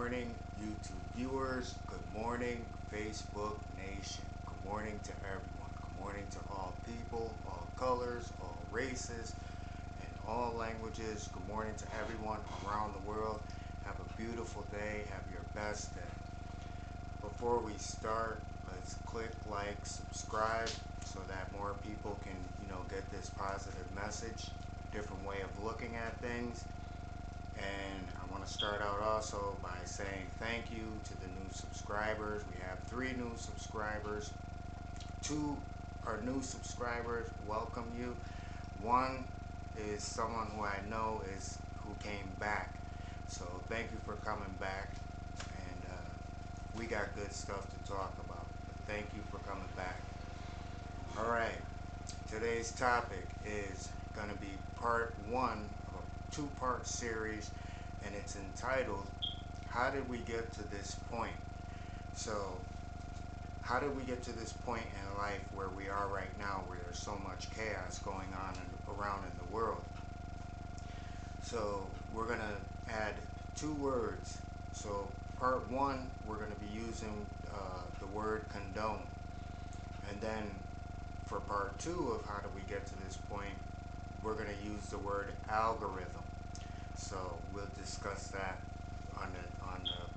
morning, YouTube viewers. Good morning, Facebook Nation. Good morning to everyone. Good morning to all people, all colors, all races, and all languages. Good morning to everyone around the world. Have a beautiful day. Have your best day. Before we start, let's click like, subscribe, so that more people can, get this positive message, different way of looking at things. And I want to start out also by saying thank you to the new subscribers. We have 3 new subscribers. 2 are new subscribers. Welcome you. 1 is someone who I know who came back. So thank you for coming back. And we got good stuff to talk about. But thank you for coming back. All right. Today's topic is going to be part 1 of a 2-part series, and it's entitled, How Did We Get to This Point? So, how did we get to this point in life where we are right now, where there's so much chaos going on around in the world? So, we're going to add 2 words. So, part 1, we're going to be using the word condone. And then, for part 2 of how do we get to this point, we're going to use the word algorithm. So we'll discuss that on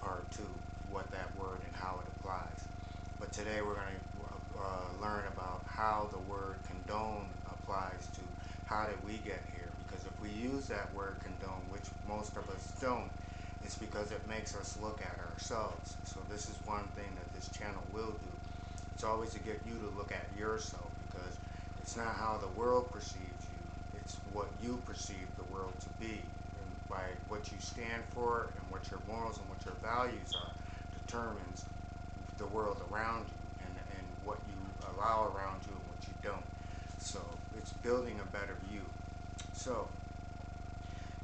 part 2, what that word and how it applies. But today we're going to learn about how the word condone applies to how did we get here. Because if we use that word condone, which most of us don't, it's because it makes us look at ourselves. So this is one thing that this channel will do. It's always to get you to look at yourself, because it's not how the world perceives you, it's what you perceive the world to be. And by what you stand for and what your morals and what your values are determines the world around you, and what you allow around you and what you don't. So it's building a better you. So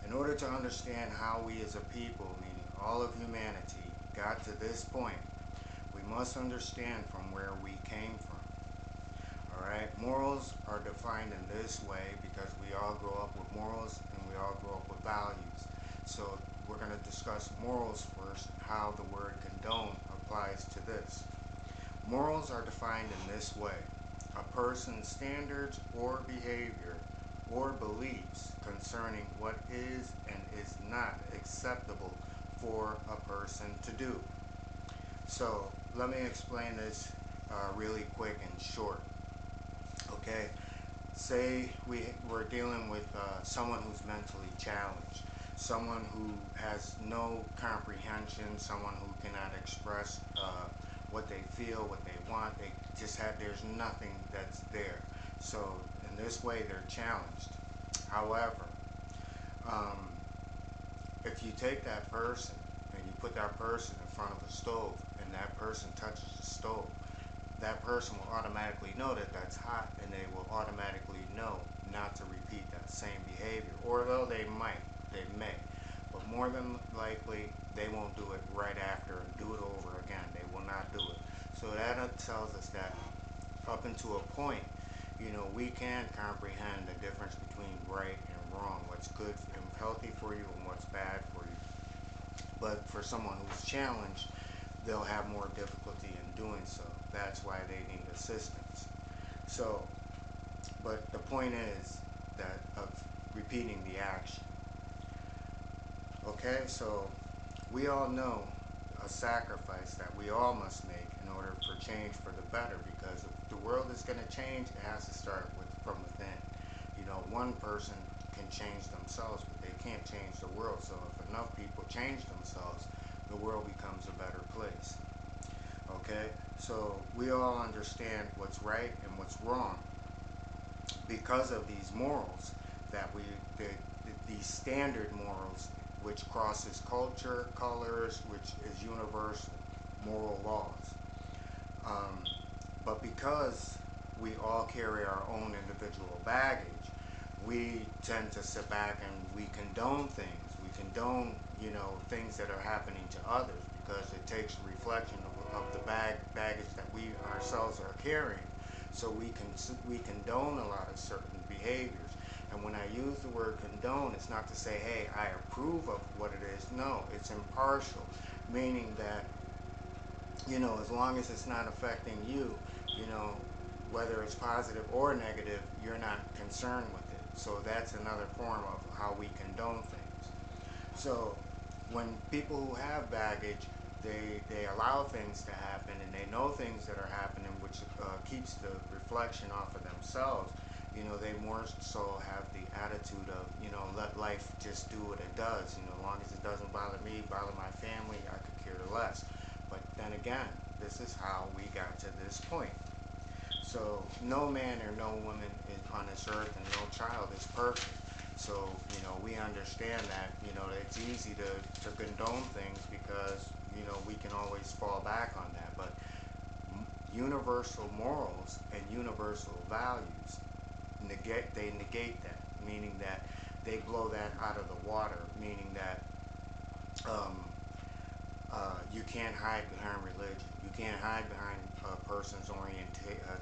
in order to understand how we as a people, meaning all of humanity, got to this point, we must understand from where we came from. Alright, morals are defined in this way because we all grow up with morals and we all grow up with values. So we're going to discuss morals first, and how the word condone applies to this. Morals are defined in this way: a person's standards or behavior or beliefs concerning what is and is not acceptable for a person to do. So let me explain this really quick and short. Okay, say we're dealing with someone who's mentally challenged, someone who has no comprehension, someone who cannot express what they feel, what they want. They just there's nothing that's there. So in this way, they're challenged. However, if you take that person and you put that person in front of a stove, and that person touches the stove, that person will automatically know that that's hot, and they will automatically know not to repeat that same behavior. Or though they may, but more than likely they won't do it right after and do it over again. They will not do it. So that tells us that up until a point, we can comprehend the difference between right and wrong, what's good and healthy for you and what's bad for you. But for someone who's challenged, they'll have more difficulty in doing so. That's why they need assistance. So, but the point is that of repeating the action. Okay, so we all know a sacrifice that we all must make in order for change for the better, because if the world is going to change, it has to start from within. One person can change themselves, but they can't change the world. So if enough people change themselves, the world becomes a better place. Okay, so we all understand what's right and what's wrong because of these morals that these standard morals, which crosses culture, colors, which is universal moral laws. But because we all carry our own individual baggage, we tend to sit back and we condone things. We condone, things that are happening to others, because it takes a reflection of the baggage that we ourselves are carrying. So we condone a lot of certain behaviors. And when I use the word condone, it's not to say, hey, I approve of what it is. No, it's impartial. meaning that, as long as it's not affecting you, you know, whether it's positive or negative, you're not concerned with it. So that's another form of how we condone things. So when people who have baggage, they allow things to happen and they know things that are happening, which keeps the reflection off of themselves. They more so have the attitude of, let life just do what it does. As long as it doesn't bother me, bother my family, I could care less. But then again, this is how we got to this point. So no man or no woman is on this earth, and no child is perfect. So, we understand that, it's easy to condone things because, we can always fall back on that. But universal morals and universal values negate that, meaning that they blow that out of the water, meaning that you can't hide behind religion. You can't hide behind a person's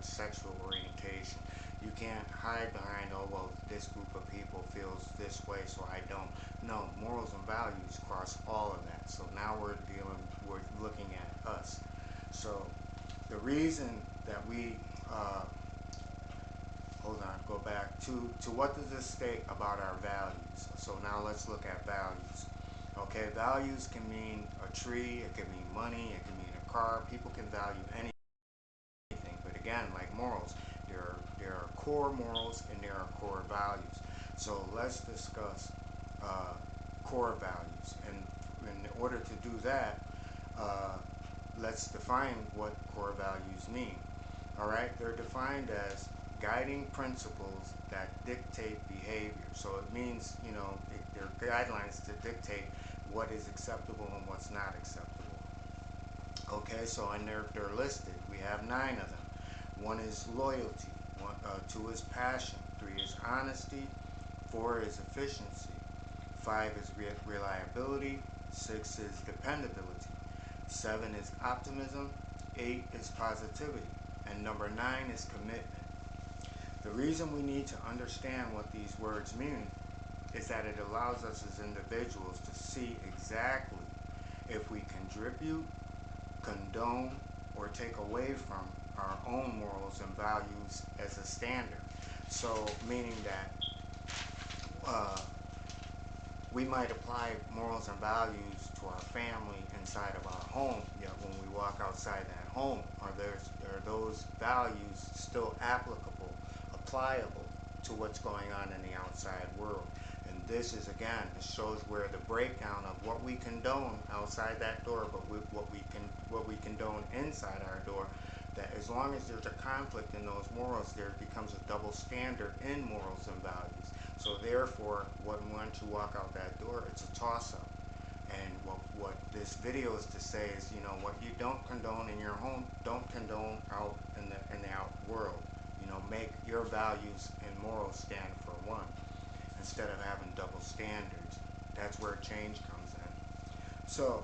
sexual orientation. You can't hide behind, oh, well, this group of people feels this way, so I don't. No, morals and values cross all of that. So now we're looking at us. So the reason that we, go back to what does this state about our values? So now let's look at values. Okay, values can mean a tree, it can mean money, it can mean a car. People can value anything, but again, like morals, there are core morals and there are core values. So let's discuss core values, and in order to do that, let's define what core values mean. All right, they're defined as guiding principles that dictate behavior. So it means, they're guidelines to dictate what is acceptable and what's not acceptable. Okay, so and they're listed. We have 9 of them. 1 is loyalty. 2 is passion. 3 is honesty. 4 is efficiency. 5 is reliability. 6 is dependability. 7 is optimism. 8 is positivity. And number 9 is commitment. The reason we need to understand what these words mean is that it allows us as individuals to see exactly if we contribute, condone, or take away from our own morals and values as a standard. So, meaning that we might apply morals and values to our family inside of our home, yet when we walk outside that home, are those values still applicable to what's going on in the outside world? And this is, again, it shows where the breakdown of what we condone outside that door, but what we condone inside our door, that as long as there's a conflict in those morals, there becomes a double standard in morals and values. So therefore, once you walk out that door, it's a toss-up. And what this video is to say is, what you don't condone in your home, don't condone out in the out world. Make your values and morals stand for one, instead of having double standards. That's where change comes in. So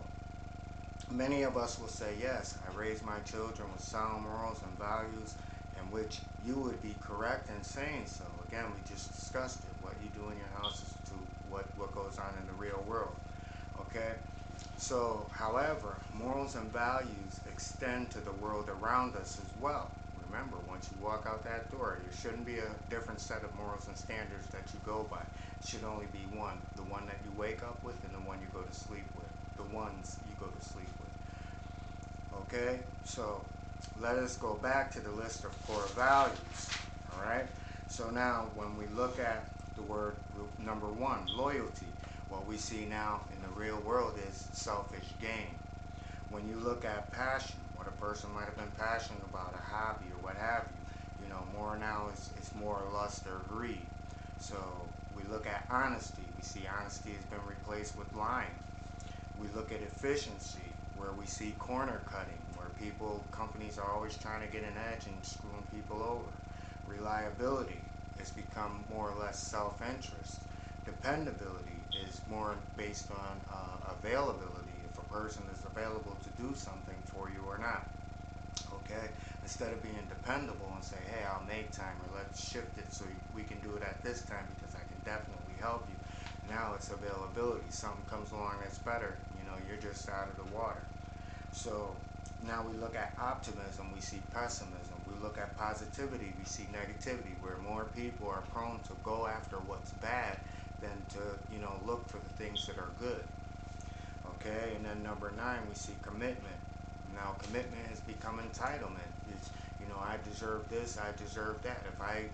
many of us will say, yes, I raised my children with sound morals and values, in which you would be correct in saying so. Again, we just discussed it. What you do in your house is to what goes on in the real world. Okay? So, however, morals and values extend to the world around us as well. Remember, once you walk out that door, there shouldn't be a different set of morals and standards that you go by. It should only be one. The one that you wake up with and the one you go to sleep with. The ones you go to sleep with. Okay? So, let us go back to the list of core values. Alright? So now, when we look at the word number 1, loyalty, what we see now in the real world is selfish gain. When you look at passion, what a person might have been passionate about, a hobby or what have you, more now it's more lust or greed. So we look at honesty. We see honesty has been replaced with lying. We look at efficiency, where we see corner cutting, where companies are always trying to get an edge and screwing people over. Reliability has become more or less self-interest. Dependability is more based on availability, if a person is available to do something for you or not. Okay? Instead of being dependable and say, hey, I'll make time, or let's shift it so we can do it at this time because I can definitely help you. Now it's availability. Something comes along that's better, you're just out of the water. So now we look at optimism, we see pessimism. We look at positivity, we see negativity, where more people are prone to go after what's bad than to, look for the things that are good. Okay, and then number 9, we see commitment. Now, commitment has become entitlement. It's, I deserve this, I deserve that.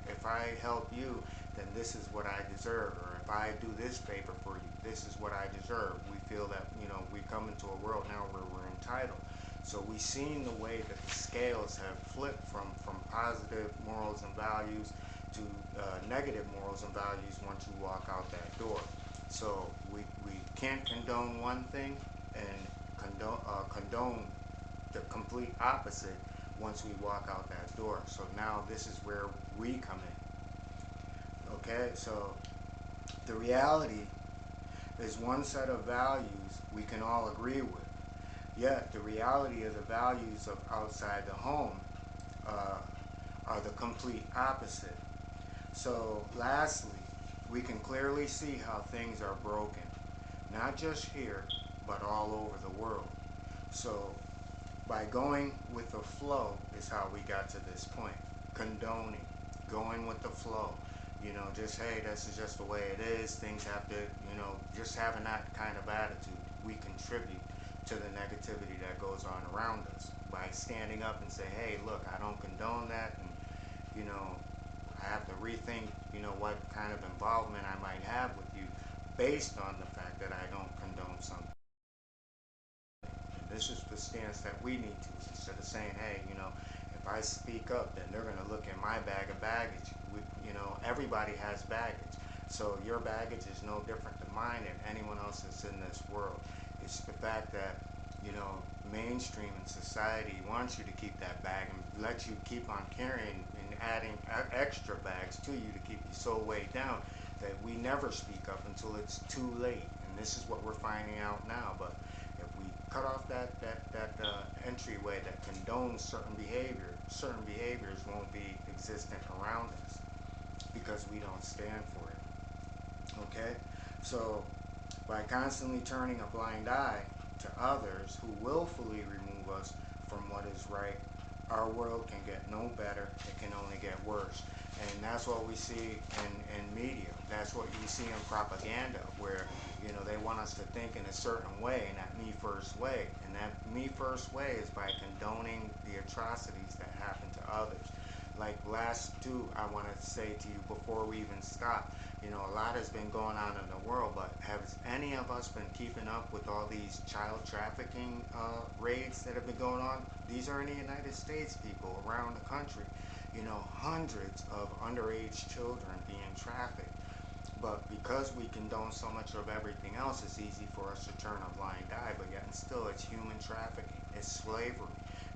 If I help you, then this is what I deserve. Or if I do this favor for you, this is what I deserve. We feel that, we come into a world now where we're entitled. So we've seen the way that the scales have flipped from positive morals and values to negative morals and values once you walk out that door. So we can't condone one thing and condone the complete opposite once we walk out that door. So now this is where we come in. Okay, so the reality is one set of values we can all agree with. Yet the reality of the values of outside the home are the complete opposite. So lastly, we can clearly see how things are broken, not just here, but all over the world. So by going with the flow is how we got to this point. Condoning, going with the flow. Just, hey, this is just the way it is. Things have to, just having that kind of attitude. We contribute to the negativity that goes on around us by standing up and say, hey, look, I don't condone that, and I have to rethink, what kind of involvement I might have with you based on the fact that I don't condone something. And this is the stance that we need to, instead of saying, hey, if I speak up, then they're going to look at my bag of baggage. Everybody has baggage. So your baggage is no different than mine and anyone else that's in this world. It's the fact that, mainstream and society wants you to keep that bag and let you keep on carrying and adding extra bags to you to keep you so weighed down that we never speak up until it's too late. And this is what we're finding out now. But if we cut off that entryway that condones certain behaviors won't be existent around us because we don't stand for it. Okay? So by constantly turning a blind eye to others who willfully remove us from what is right, our world can get no better. It can only get worse. And that's what we see in media. That's what you see in propaganda, where they want us to think in a certain way, in that me first way. And that me first way is by condoning the atrocities that happen to others. Like last two, I want to say to you before we even stop, a lot has been going on in the world, but has any of us been keeping up with all these child trafficking raids that have been going on? These are in the United States, people, around the country. Hundreds of underage children being trafficked. But because we condone so much of everything else, it's easy for us to turn a blind eye, but yet and still it's human trafficking, it's slavery.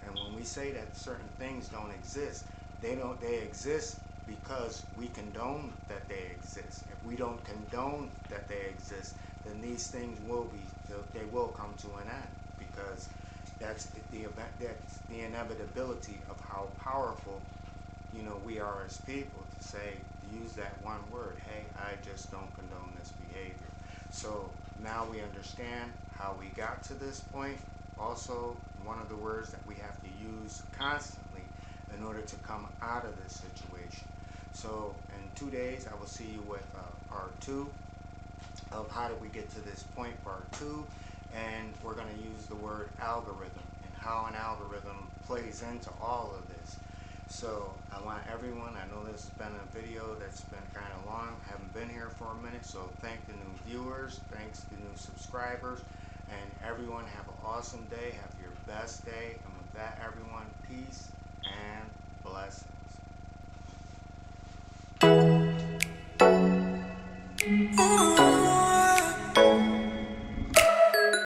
And when we say that certain things don't exist, they exist because we condone that they exist. If we don't condone that they exist, then these things will come to an end, because that's the inevitability of how powerful we are as people to use that one word, hey, I just don't condone this behavior. So now we understand how we got to this point. Also, one of the words that we have to use constantly in order to come out of this situation. So in 2 days, I will see you with part 2 of how did we get to this point, part 2, and we're going to use the word algorithm and how an algorithm plays into all of this. So I want everyone, I know this has been a video that's been kind of long, I haven't been here for a minute, so thank the new viewers, thanks to new subscribers, and everyone have an awesome day, have your best day, and with that everyone,